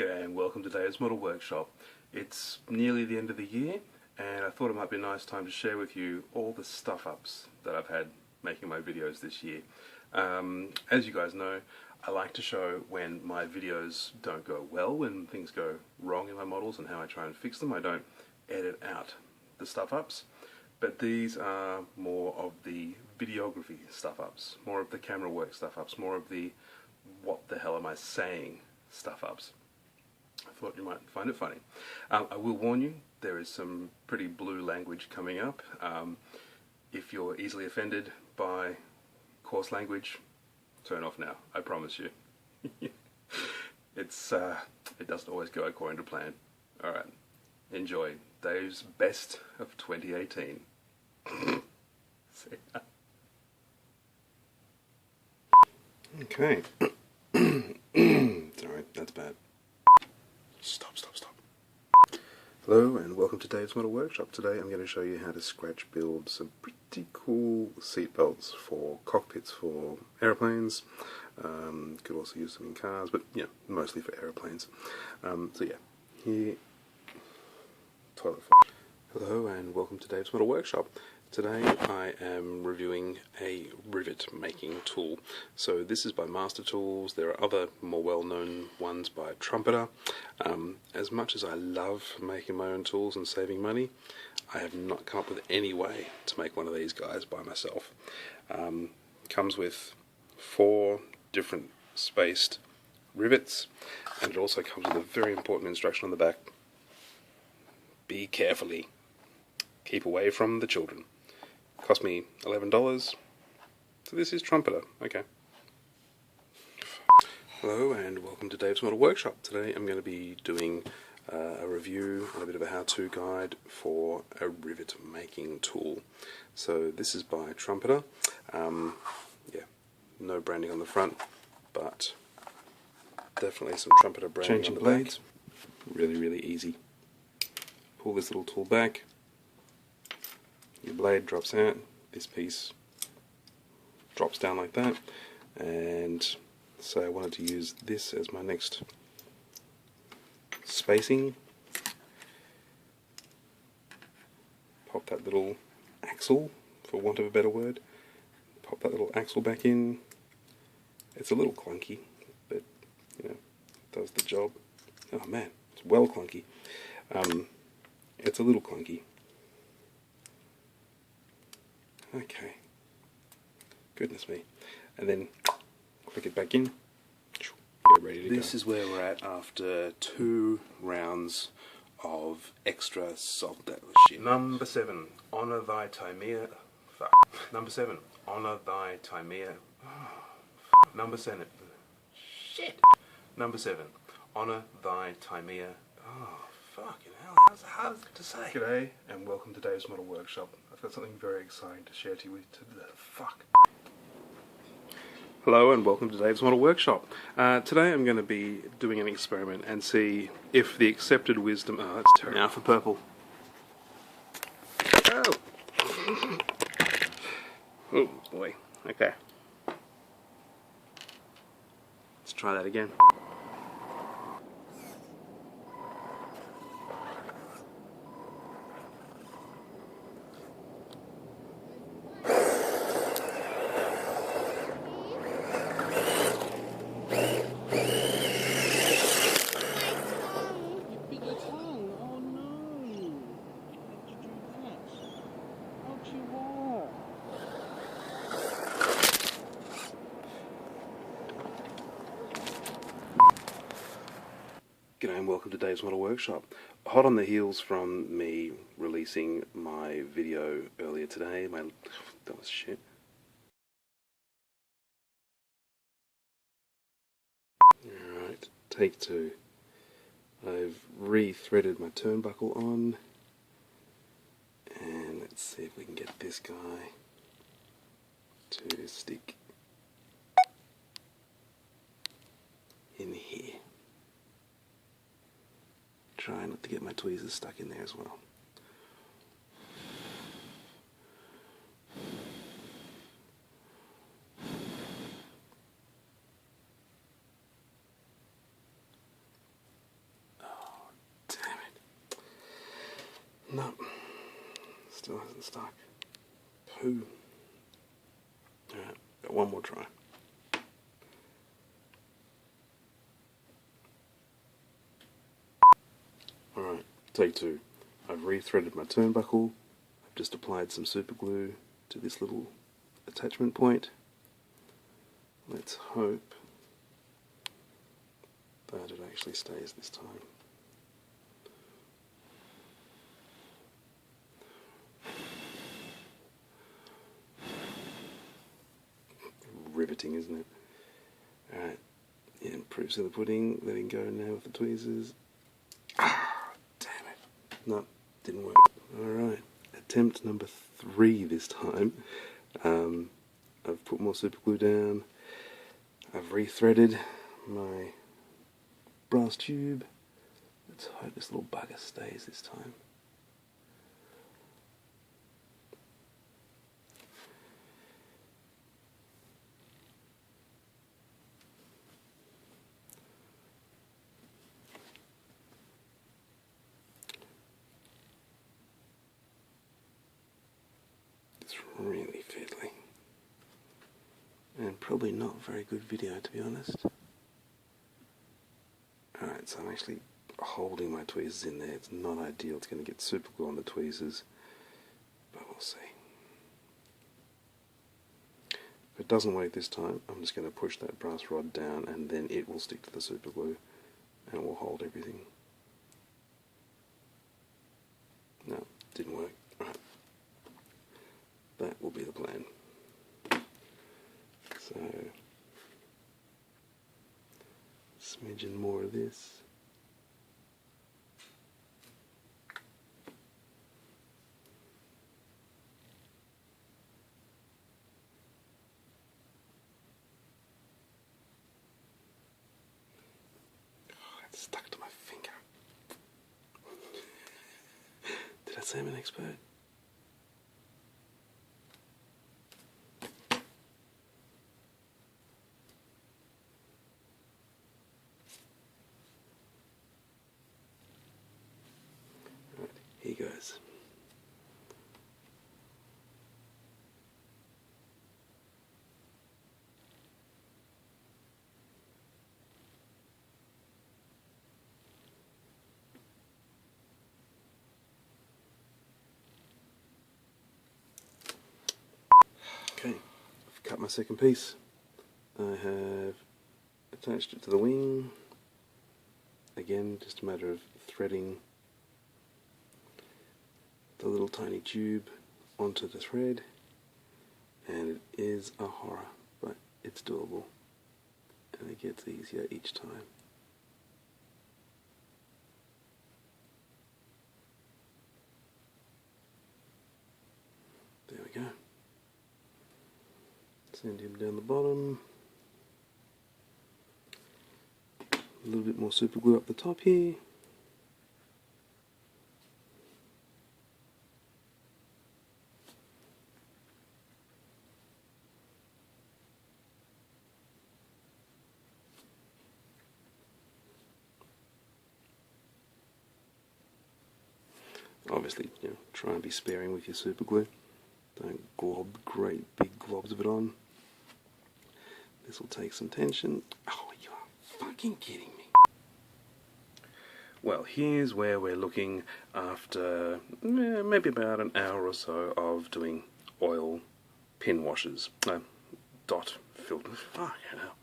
G'day and welcome to Dave's Model Workshop. It's nearly the end of the year and I thought it might be a nice time to share with you all the stuff-ups that I've had making my videos this year. As you guys know, I like to show when my videos don't go well, when things go wrong in my models and how I try and fix them. I don't edit out the stuff-ups, but these are more of the videography stuff-ups, more of the camera work stuff-ups, more of the what the hell am I saying stuff-ups. I thought you might find it funny. I will warn you, there is some pretty blue language coming up. If you're easily offended by coarse language, turn off now, I promise you. It doesn't always go according to plan. Alright, enjoy Dave's best of 2018. See ya. Okay. Sorry, that's bad. Stop. Hello and welcome to Dave's Model Workshop. Today I'm going to show you how to scratch build some pretty cool seat belts for cockpits for aeroplanes. Could also use them in cars, but yeah, mostly for aeroplanes. So yeah, here, toilet flush. Hello and welcome to Dave's Model Workshop. Today I am reviewing a rivet making tool. So this is by Master Tools. There are other more well-known ones by Trumpeter. As much as I love making my own tools and saving money, I have not come up with any way to make one of these guys by myself. Comes with 4 different spaced rivets, and it also comes with a very important instruction on the back. Be carefully. Keep away from the children. Cost me $11, so this is Trumpeter. Okay. Hello and welcome to Dave's Model Workshop. Today I'm going to be doing a review and a bit of a how-to guide for a rivet making tool. So this is by Trumpeter. Yeah, no branding on the front, but definitely some Trumpeter branding. Changing on the blades. Really easy. Pull this little tool back. Your blade drops out, this piece drops down like that, and so I wanted to use this as my next spacing. Pop that little axle, for want of a better word, pop that little axle back in. It's a little clunky, but you know, it does the job. Oh man, it's well clunky. It's a little clunky. Okay, goodness me, and then click it back in. You're ready to go. This is where we're at after 2 rounds of extra salt. That was shit. Number 7, honour thy Timea. Fuck. Number 7, honour thy Timea. Oh, number 7. Shit. Number 7, honour thy Timea. Oh, fucking hell, how's hard to say? G'day and welcome to Dave's Model Workshop. I've got something very exciting to share to you with today. Fuck. Hello and welcome to Dave's Model Workshop. Today I'm going to be doing an experiment and see if the accepted wisdom... Oh, that's terrible. Now for purple. Oh! Oh boy. Okay. Let's try that again. G'day and welcome to Dave's Model Workshop. Hot on the heels from me releasing my video earlier today, that was shit. Alright, take 2. I've re-threaded my turnbuckle on, and let's see if we can get this guy to stick in here. Try not to get my tweezers stuck in there as well. No, still hasn't stuck. Poo. Alright, got one more try. Alright, take two. I've re-threaded my turnbuckle. I've just applied some super glue to this little attachment point. Let's hope that it actually stays this time. Riveting, isn't it? Alright, yeah, proof's in the pudding. Letting go now with the tweezers. Ah, damn it. No, didn't work. Alright, attempt number 3 this time. I've put more super glue down. I've re-threaded my brass tube. Let's hope this little bugger stays this time. It's really fiddly. And probably not a very good video, to be honest. Alright, so I'm actually holding my tweezers in there. It's not ideal. It's going to get super glue on the tweezers. But we'll see. If it doesn't work this time, I'm just going to push that brass rod down and then it will stick to the super glue and it will hold everything. No, didn't work. Right. That will be the plan. So, smidgen more of this. It's stuck to my finger. Did I say I'm an expert? Right, here goes. Okay, I've cut my second piece. I have attached it to the wing. Again, just a matter of threading the little tiny tube onto the thread, and it is a horror, but it's doable, and it gets easier each time. There we go. Send him down the bottom. A little bit more super glue up the top here. Obviously, try and be sparing with your super glue. Don't glob great big globs of it on. This will take some tension. Oh, you are fucking kidding me. Well, here's where we're looking after maybe about an hour or so of doing oil pin washes. Dot filter. Fuck hell.